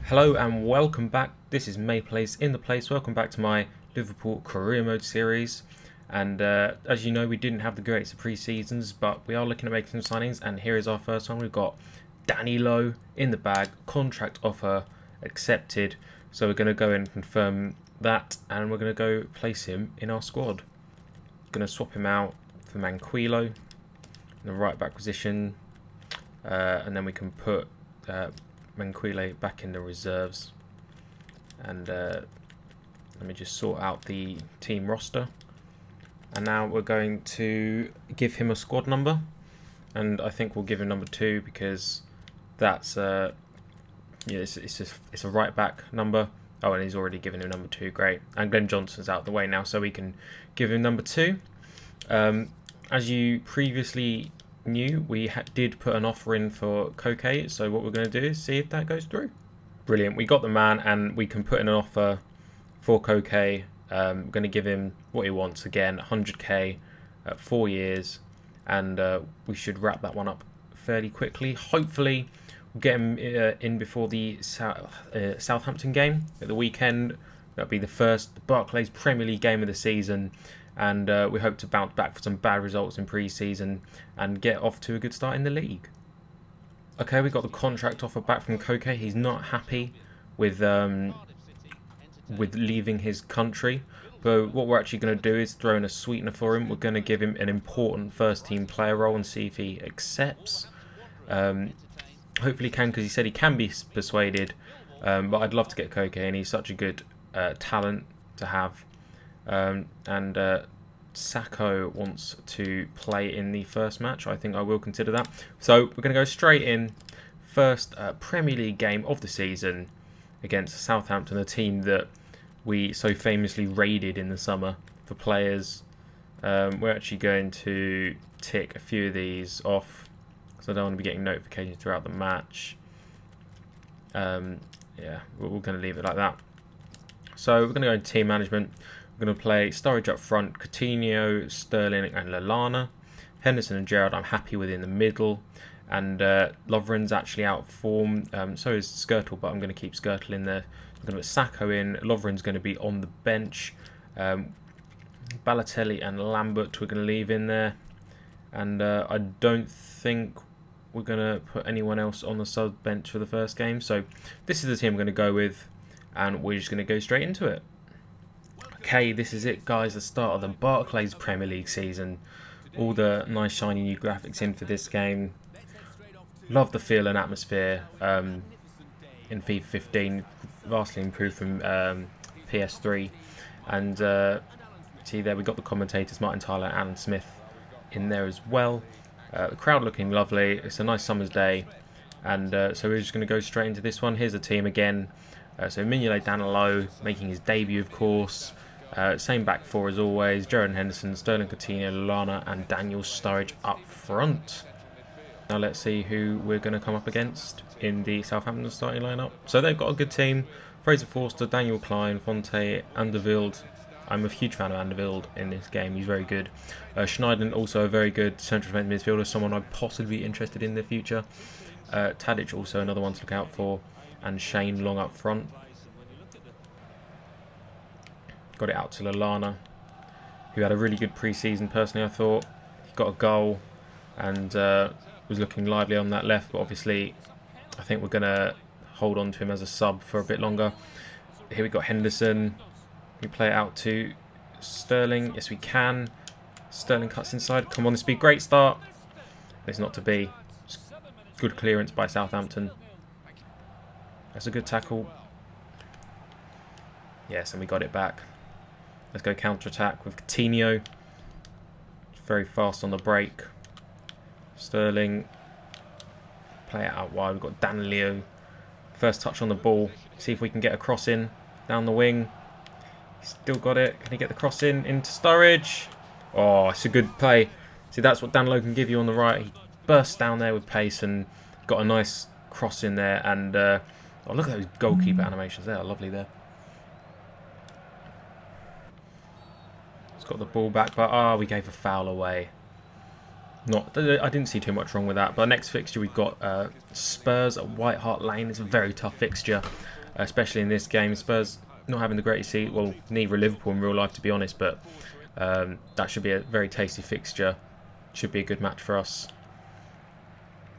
Hello and welcome back. This is MapleAce in the place. Welcome back to my Liverpool career mode series. And as you know, we didn't have the greatest of pre-seasons, but we are looking at making some signings. And here is our first one. We've got Danilo in the bag, contract offer accepted. So we're going to go and confirm that, and we're going to go place him in our squad. Going to swap him out for Mignolet in the right back position, and then we can put Mignolet back in the reserves. And let me just sort out the team roster. And now we're going to give him a squad number, and I think we'll give him number 2 because that's yeah, it's a right back number. Oh, and he's already given him number 2. Great. And Glenn Johnson's out the way now, so we can give him number 2. As you previously knew, we did put an offer in for Koke, so what we're going to do is see if that goes through. Brilliant. We got the man, and we can put in an offer for Koke. We're going to give him what he wants again, 100k, 4 years, and we should wrap that one up fairly quickly. Hopefully we'll get him in before the Southampton game at the weekend. That'll be the first Barclays Premier League game of the season, and we hope to bounce back for some bad results in pre-season and get off to a good start in the league. Okay, we got the contract offer back from Koke. He's not happy with leaving his country, but what we're actually going to do is throw in a sweetener for him. We're going to give him an important first team player role and see if he accepts. Hopefully he can, because he said he can be persuaded, but I'd love to get Koke, and he's such a good talent to have. And Sacco wants to play in the first match. I think I will consider that. So we're going to go straight in. First Premier League game of the season against Southampton, a team that we so famously raided in the summer for players. We're actually going to tick a few of these off, because I don't want to be getting notifications throughout the match. Yeah, we're going to leave it like that. So we're going to go in team management. We're going to play Sturridge up front, Coutinho, Sterling and Lallana. Henderson and Gerrard I'm happy with in the middle. And Lovren's actually out of form, so is Skirtle, but I'm going to keep Skirtle in there. I'm going to put Sacco in. Lovren's going to be on the bench. Balotelli and Lambert we're going to leave in there. And I don't think we're going to put anyone else on the sub bench for the first game. So this is the team I'm going to go with, and we're just going to go straight into it. Okay, this is it, guys, the start of the Barclays Premier League season. All the nice shiny new graphics in for this game. Love the feel and atmosphere in FIFA 15, vastly improved from PS3. And see there, we got the commentators Martin Tyler and Alan Smith in there as well. The crowd looking lovely. It's a nice summer's day, and so we're just going to go straight into this one. Here's the team again. So Mignolet, Danilo making his debut, of course. Same back four as always. Gerrard and Henderson, Sterling, Coutinho, Lallana and Daniel Sturridge up front. Now let's see who we're going to come up against in the Southampton starting lineup. So they've got a good team. Fraser Forster, Daniel Klein, Fonte, Anderveld. I'm a huge fan of Anderveld in this game. He's very good. Schneiden, also a very good central defensive midfielder, someone I'd possibly be interested in the future. Tadic, also another one to look out for. And Shane Long up front. Got it out to Lallana, who had a really good pre-season personally, I thought. He got a goal and was looking lively on that left, but obviously I think we're going to hold on to him as a sub for a bit longer. Here we got Henderson. We play it out to Sterling. Yes, we can. Sterling cuts inside. Come on, this would be a great start. It's not to be. Good clearance by Southampton. That's a good tackle. Yes, and we got it back. Let's go counter-attack with Coutinho. Very fast on the break. Sterling. Play it out wide. We've got Danilo. First touch on the ball. See if we can get a cross in down the wing. Still got it. Can he get the cross in into Sturridge? Oh, it's a good play. See, that's what Danilo can give you on the right. He bursts down there with pace and got a nice cross in there. And oh, look at those goalkeeper animations there. Lovely there. Got the ball back, but we gave a foul away. I didn't see too much wrong with that. But next fixture we've got Spurs at White Hart Lane. It's a very tough fixture, especially in this game. Spurs not having the greatest seat. Well, neither Liverpool in real life, to be honest. But that should be a very tasty fixture. Should be a good match for us.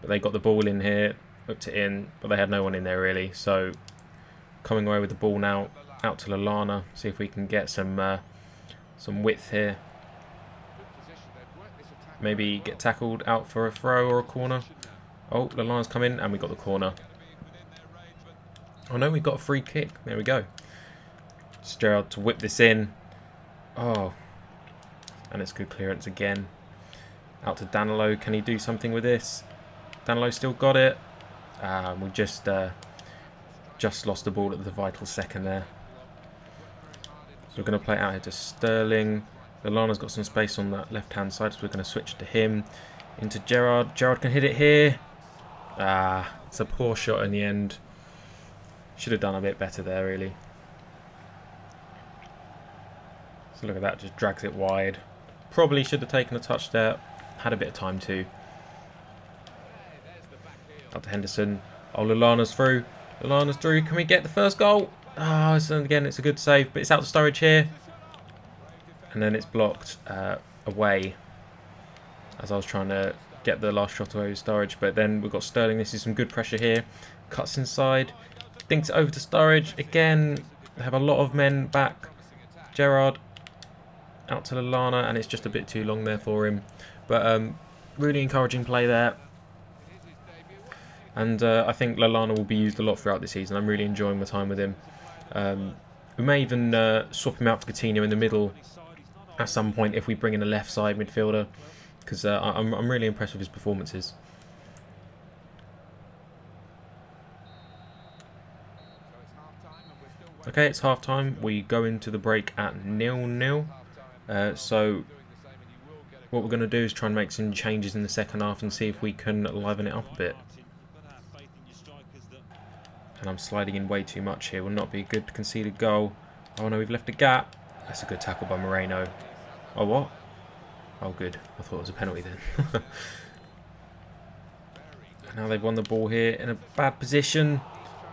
But they got the ball in here, whipped it in, but they had no one in there really. So coming away with the ball now, out to Lallana. See if we can get some width here. Maybe get tackled out for a throw or a corner. Oh, Lallana's come in and we got the corner. Oh no, we got a free kick. There we go. Just Gerrard to whip this in. Oh, and it's good clearance again. Out to Danilo. Can he do something with this? Danilo still got it. We just lost the ball at the vital second there. So we're going to play it out here to Sterling. Lallana's got some space on that left-hand side, so we're going to switch to him. Into Gerrard. Gerrard can hit it here. It's a poor shot in the end. Should have done a bit better there, really. So look at that, just drags it wide. Probably should have taken a touch there. Had a bit of time too. Up to Henderson. Oh, Lallana's through. Lallana's through. Can we get the first goal? Oh, so again, it's a good save, but it's out to Sturridge here. And then it's blocked away as I was trying to get the last shot away with Sturridge. But then we've got Sterling. This is some good pressure here. Cuts inside. Thinks it over to Sturridge. Again, they have a lot of men back. Gerrard out to Lallana, and it's just a bit too long there for him. But really encouraging play there. And I think Lallana will be used a lot throughout the season. I'm really enjoying my time with him. We may even swap him out for Coutinho in the middle at some point if we bring in a left side midfielder, because I'm really impressed with his performances. Okay, it's half time. We go into the break at 0-0. So what we're going to do is try and make some changes in the second half and see if we can liven it up a bit. And I'm sliding in way too much here. Will not be a good conceded goal. Oh no, we've left a gap. That's a good tackle by Moreno. Oh, what? Oh, good. I thought it was a penalty then. Now they've won the ball here in a bad position.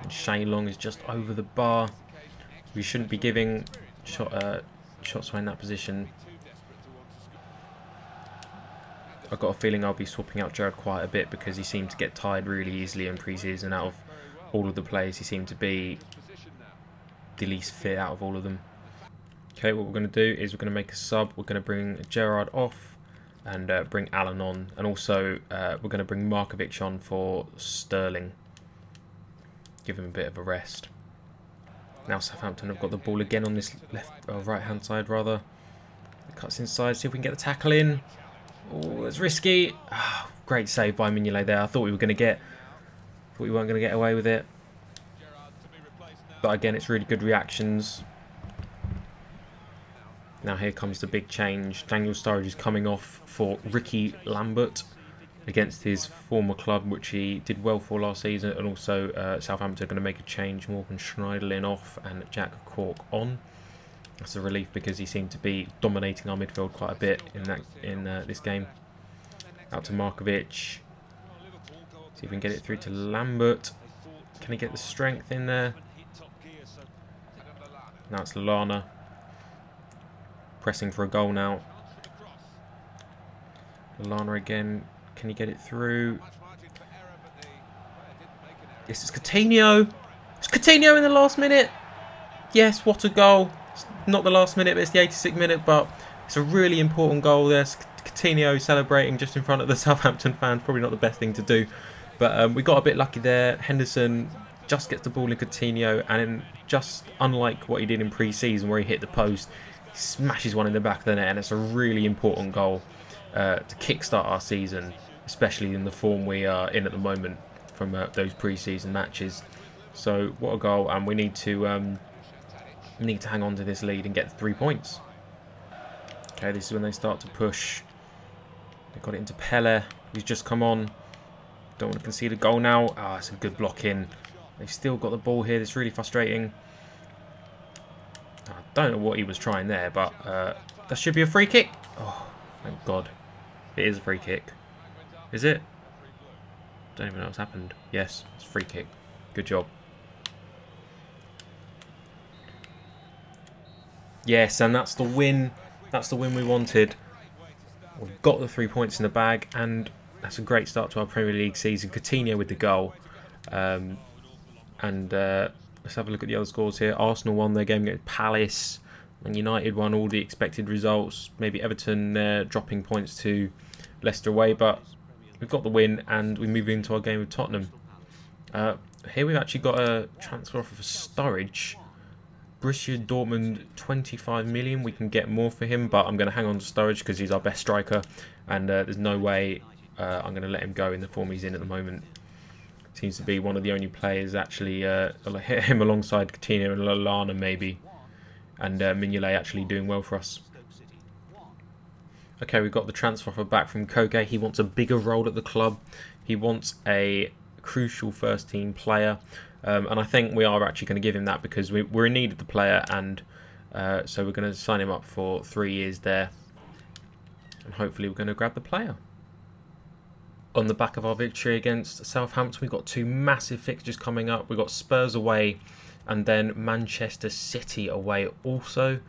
And Shane Long is just over the bar. We shouldn't be giving shots away in that position. I've got a feeling I'll be swapping out Gerrard quite a bit because he seemed to get tired really easily in pre-season. Out of all of the players, he seemed to be the least fit out of all of them. Okay, what we're going to do is we're going to make a sub. We're going to bring Gerrard off and bring Allen on. And also we're going to bring Markovic on for Sterling. Give him a bit of a rest. Now Southampton have got the ball again on this right-hand side, rather. It cuts inside, see if we can get the tackle in. Oh, it's risky. Oh, great save by Mignolet there. I thought we weren't going to get away with it. But again, it's really good reactions. Now here comes the big change. Daniel Sturridge is coming off for Ricky Lambert against his former club, which he did well for last season. And also Southampton are going to make a change. Morgan Schneiderlin off and Jack Cork on. That's a relief because he seemed to be dominating our midfield quite a bit in this game. Out to Markovic. See if we can get it through to Lambert. Can he get the strength in there? Now it's Lallana. Pressing for a goal now. Lallana again. Can he get it through? Yes, it's Coutinho. It's Coutinho in the last minute. Yes, what a goal. It's not the last minute, but it's the 86th minute. But it's a really important goal. There's Coutinho celebrating just in front of the Southampton fans. Probably not the best thing to do. But we got a bit lucky there. Henderson just gets the ball in Coutinho. And just unlike what he did in pre-season where he hit the post, he smashes one in the back of the net. And it's a really important goal to kickstart our season, especially in the form we are in at the moment from those pre-season matches. So what a goal, and we need to hang on to this lead and get 3 points. Okay, this is when they start to push. They got it into Pele, who's just come on. Don't want to concede a goal now. Ah, it's a good block in. They've still got the ball here. It's really frustrating. I don't know what he was trying there, but that should be a free kick. Oh, thank God. It is a free kick. Is it? Don't even know what's happened. Yes, it's a free kick. Good job. Yes, and that's the win. That's the win we wanted. We've got the 3 points in the bag, and that's a great start to our Premier League season. Coutinho with the goal. Let's have a look at the other scores here. Arsenal won their game against Palace, and United won all the expected results. Maybe Everton dropping points to Leicester away, but we've got the win, and we move into our game with Tottenham. Here we've actually got a transfer offer for Sturridge. Borussia Dortmund, 25 million. We can get more for him, but I'm going to hang on to Sturridge because he's our best striker, and there's no way I'm going to let him go in the form he's in at the moment. Seems to be one of the only players actually hit him alongside Coutinho and Lallana maybe, and Mignolet actually doing well for us. Okay, we've got the transfer offer back from Koke. He wants a bigger role at the club. He wants a crucial first team player, and I think we are actually going to give him that because we're in need of the player, and so we're going to sign him up for 3 years there, and hopefully we're going to grab the player. On the back of our victory against Southampton, we've got 2 massive fixtures coming up. We've got Spurs away and then Manchester City away also,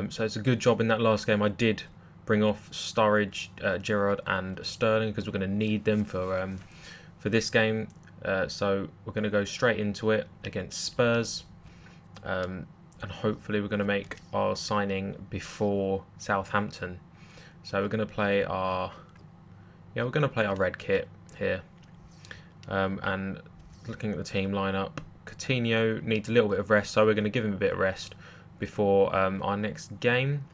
so it's a good job in that last game I did bring off Sturridge, Gerrard and Sterling because we're going to need them for this game. So we're going to go straight into it against Spurs, and hopefully we're going to make our signing before Southampton. So we're going to play our red kit here, and looking at the team lineup, Coutinho needs a little bit of rest, so we're going to give him a bit of rest before our next game.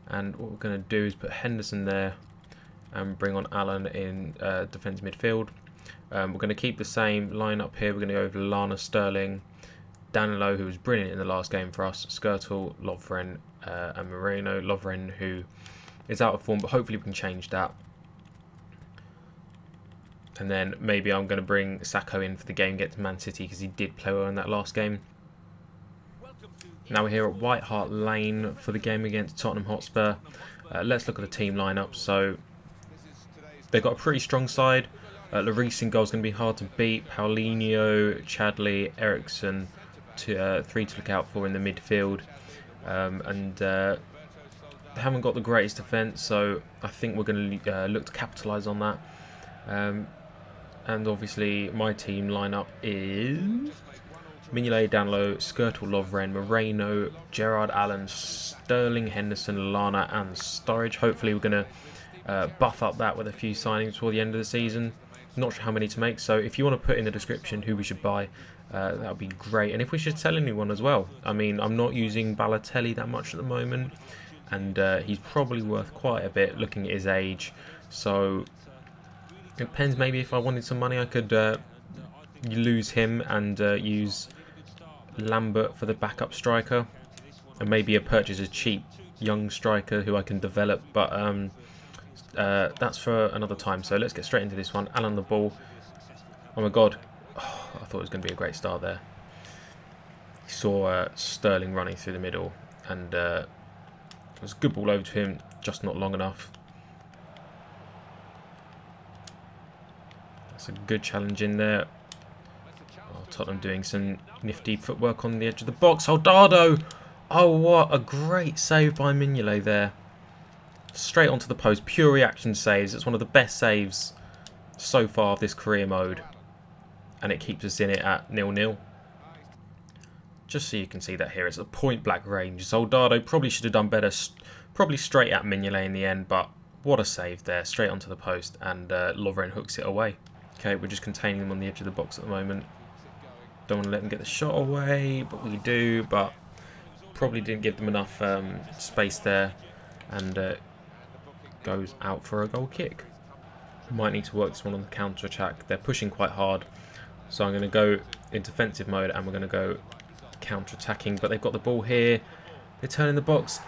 And what we're going to do is put Henderson there and bring on Allen in defence midfield. We're going to keep the same lineup here. We're going to go over Lallana, Sterling, Danilo, who was brilliant in the last game for us, Skrtel, Lovren and Moreno. Lovren, who is out of form, but hopefully we can change that. And then maybe I'm going to bring Sacco in for the game against Man City because he did play well in that last game. Now we're here at White Hart Lane for the game against Tottenham Hotspur. Let's look at the team lineup. So they've got a pretty strong side. Lloris in goal is going to be hard to beat. Paulinho, Chadley, Ericsson, 3 to look out for in the midfield. They haven't got the greatest defence, so I think we're going to look to capitalise on that. And obviously my team lineup is Mignolet, Danilo, Skrtel, Lovren, Moreno, Gerrard, Allen, Sterling, Henderson, Lallana and Sturridge. Hopefully we're going to buff up that with a few signings before the end of the season. Not sure how many to make, so if you want to put in the description who we should buy, that would be great. And if we should sell anyone as well. I mean, I'm not using Balotelli that much at the moment, and he's probably worth quite a bit looking at his age. So it depends, maybe if I wanted some money I could lose him and use Lambert for the backup striker, and maybe purchase a cheap young striker who I can develop, but that's for another time. So let's get straight into this one. Allen the ball. Oh my god, I thought it was going to be a great start there. He saw Sterling running through the middle, and it was a good ball over to him, just not long enough. That's a good challenge in there. Oh, Tottenham doing some nifty footwork on the edge of the box. Soldado! Oh, what a great save by Mignolet there. Straight onto the post. Pure reaction saves. It's one of the best saves so far of this career mode. And it keeps us in it at 0-0. Just so you can see that here, it's a point blank range. Soldado probably should have done better. Probably straight at Mignolet in the end, but what a save there. Straight onto the post, and Lovren hooks it away. Okay, we're just containing them on the edge of the box at the moment. Don't want to let them get the shot away, but we do. But probably didn't give them enough space there, and goes out for a goal kick. Might need to work this one on the counter attack. They're pushing quite hard, so I'm going to go in defensive mode, and we're going to go counter attacking. But they've got the ball here. They're turning the box.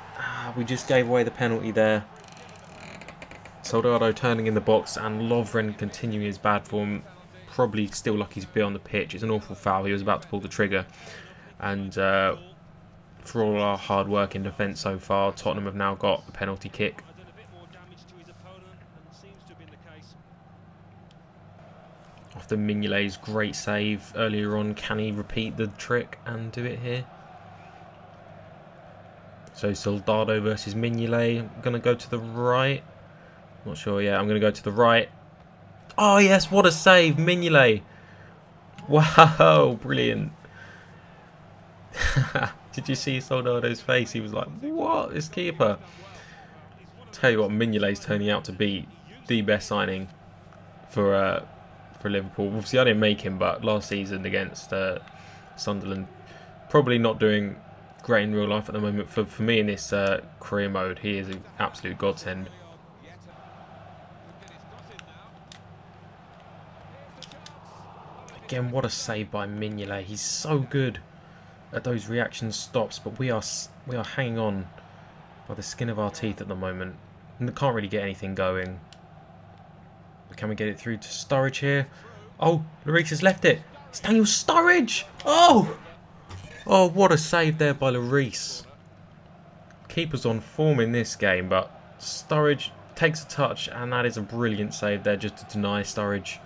We just gave away the penalty there. Soldado turning in the box, and Lovren continuing his bad form. Probably still lucky to be on the pitch. It's an awful foul. He was about to pull the trigger. And for all our hard work in defence so far, Tottenham have now got a penalty kick. after Mignolet's great save earlier on. Can he repeat the trick and do it here? So Soldado versus Mignolet. I'm going to go to the right. Not sure, yeah, I'm going to go to the right. Oh yes, what a save, Mignolet. Wow, brilliant. Did you see Soldado's face? He was like, what, this keeper? Tell you what, Mignolet's turning out to be the best signing for Liverpool. Obviously, I didn't make him, but last season against Sunderland, probably not doing great in real life at the moment. For me in this career mode, he is an absolute godsend. Again, what a save by Mignolet. He's so good at those reaction stops, but we are hanging on by the skin of our teeth at the moment. And can't really get anything going. Can we get it through to Sturridge here? Oh, Lloris has left it. It's Daniel Sturridge. Oh! Oh, what a save there by Lloris. Keeper's on form in this game, but Sturridge takes a touch, and that is a brilliant save there just to deny Sturridge.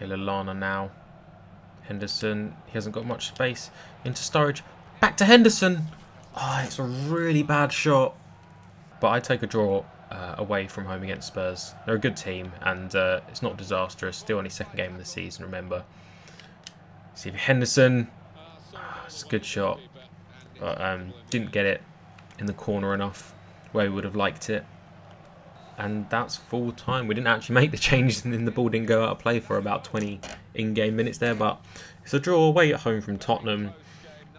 Lallana now. Henderson, he hasn't got much space. Into Sturridge. Back to Henderson. Oh, it's a really bad shot. But I take a draw away from home against Spurs. They're a good team, and it's not disastrous. Still only second game of the season, remember. See if Henderson. Oh, it's a good shot. But didn't get it in the corner enough where we would have liked it. And that's full time. We didn't actually make the changes, and then the ball didn't go out of play for about 20 in-game minutes there. But it's a draw away at home from Tottenham.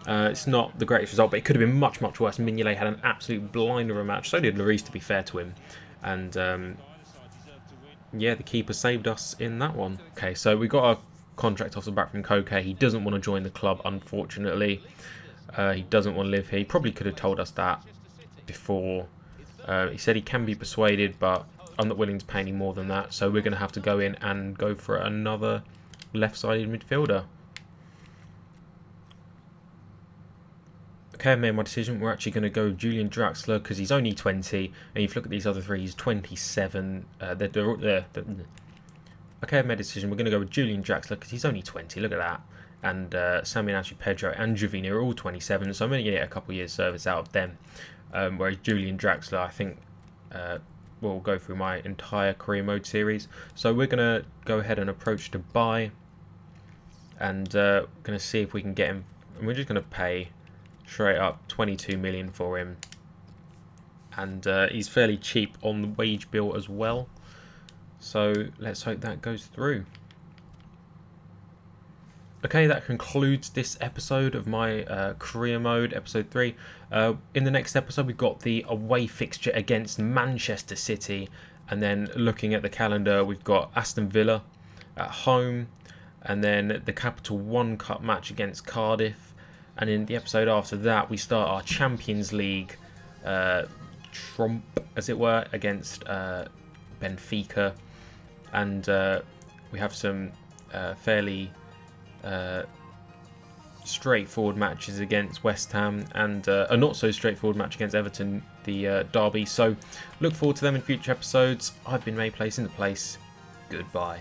It's not the greatest result, but it could have been much, much worse. Mignolet had an absolute blinder of a match. So did Lloris, to be fair to him. And yeah, the keeper saved us in that one. Okay, so we got our contract off the back from Koke. He doesn't want to join the club, unfortunately. He doesn't want to live here. He probably could have told us that before. He said he can be persuaded, but I'm not willing to pay any more than that. So we're going to have to go in and go for another left-sided midfielder. Okay, I've made my decision. We're actually going to go Julian Draxler because he's only 20. And if you look at these other three, he's 27. Okay, I've made a decision. We're going to go with Julian Draxler because he's only 20. Look at that. And Sami Nacho, Pedro and Jovina are all 27. So I'm going to get a couple of years service out of them. Whereas Julian Draxler, I think, will go through my entire career mode series. So we're going to go ahead and approach to buy. And going to see if we can get him. And we're just going to pay straight up 22 million for him. And he's fairly cheap on the wage bill as well. So let's hope that goes through. Okay, that concludes this episode of my career mode, episode 3. In the next episode, we've got the away fixture against Manchester City. And then looking at the calendar, we've got Aston Villa at home. And then the Capital One Cup match against Cardiff. And in the episode after that, we start our Champions League trump, as it were, against Benfica. And we have some fairly straightforward matches against West Ham and a not so straightforward match against Everton, the derby. So look forward to them in future episodes. I've been MapleAce in the place. Goodbye.